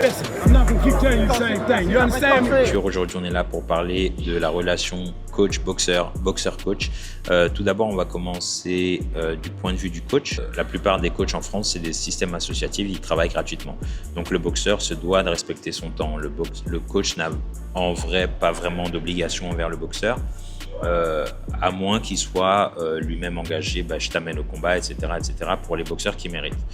listen, I'm not gonna keep telling you the same thing. You understand me? Aujourd'hui, on est là pour parler de la relation coach-boxeur, boxeur-coach. Tout d'abord, on va commencer du point de vue du coach. La plupart des coachs en France, c'est des systèmes associatifs, ils travaillent gratuitement. Donc le boxeur se doit de respecter son temps. Le coach n'a en vrai pas vraiment d'obligation envers le boxeur. À moins qu'il soit lui-même engagé, je t'amène au combat, etc., pour les boxeurs qui méritent.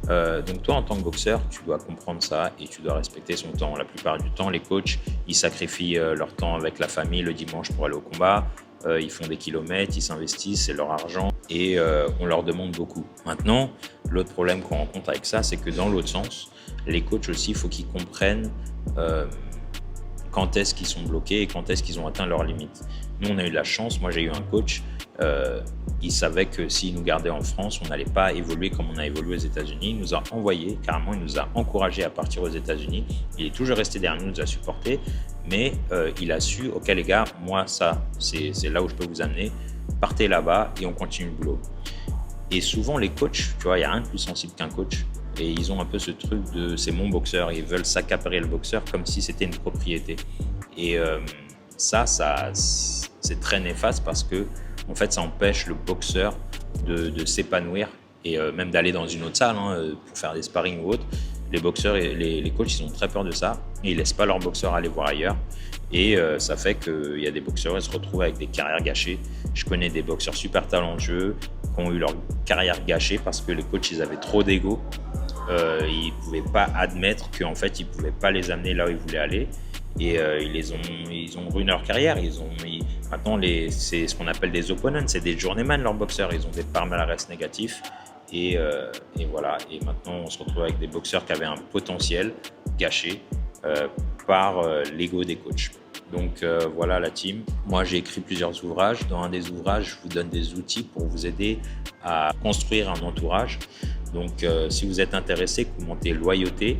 Donc toi, en tant que boxeur, tu dois comprendre ça et tu dois respecter son temps. La plupart du temps, les coachs, ils sacrifient leur temps avec la famille le dimanche pour aller au combat. Ils font des kilomètres, ils s'investissent, c'est leur argent et on leur demande beaucoup. Maintenant, l'autre problème qu'on rencontre avec ça, c'est que dans l'autre sens, les coachs aussi, il faut qu'ils comprennent quand est-ce qu'ils sont bloqués et quand est-ce qu'ils ont atteint leurs limites. Nous, on a eu de la chance. Moi, j'ai eu un coach. Il savait que s'il nous gardait en France, on n'allait pas évoluer comme on a évolué aux États-Unis. Il nous a envoyé, carrément, il nous a encouragé à partir aux États-Unis. Il est toujours resté derrière nous, il nous a supportés. Mais il a su, ok les gars, moi, ça, c'est là où je peux vous amener. Partez là-bas et on continue le boulot. Et souvent, les coachs, tu vois, il n'y a rien de plus sensible qu'un coach. Et ils ont un peu ce truc de c'est mon boxeur. Ils veulent s'accaparer le boxeur comme si c'était une propriété. Et ça c'est très néfaste parce que en fait, ça empêche le boxeur de s'épanouir et même d'aller dans une autre salle pour faire des sparring ou autre. Les boxeurs et les coachs, ils ont très peur de ça et ils laissent pas leurs boxeurs aller voir ailleurs. Et ça fait qu'il y a des boxeurs qui se retrouvent avec des carrières gâchées. Je connais des boxeurs super talentueux qui ont eu leur carrière gâchée parce que les coachs, ils avaient trop d'ego. Ils ne pouvaient pas admettre qu'en fait, ils ne pouvaient pas les amener là où ils voulaient aller. Et ils ont ruiné leur carrière. Maintenant, c'est ce qu'on appelle des opponents, c'est des journeyman, leurs boxeurs. Ils ont des palmarès négatifs. Et voilà. Et maintenant, on se retrouve avec des boxeurs qui avaient un potentiel gâché par l'ego des coachs. Donc voilà la team. Moi, j'ai écrit plusieurs ouvrages. Dans un des ouvrages, je vous donne des outils pour vous aider à construire un entourage. Donc si vous êtes intéressé, commentez loyauté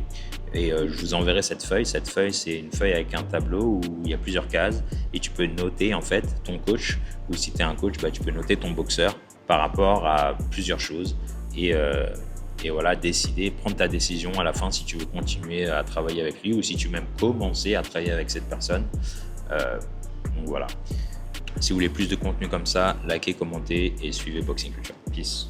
et je vous enverrai cette feuille. Cette feuille, c'est une feuille avec un tableau où il y a plusieurs cases et tu peux noter en fait ton coach, ou si tu es un coach, tu peux noter ton boxeur par rapport à plusieurs choses et voilà, prendre ta décision à la fin si tu veux continuer à travailler avec lui ou si tu veux même commencer à travailler avec cette personne. Donc voilà. Si vous voulez plus de contenu comme ça, likez, commentez et suivez Boxing Culture. Peace.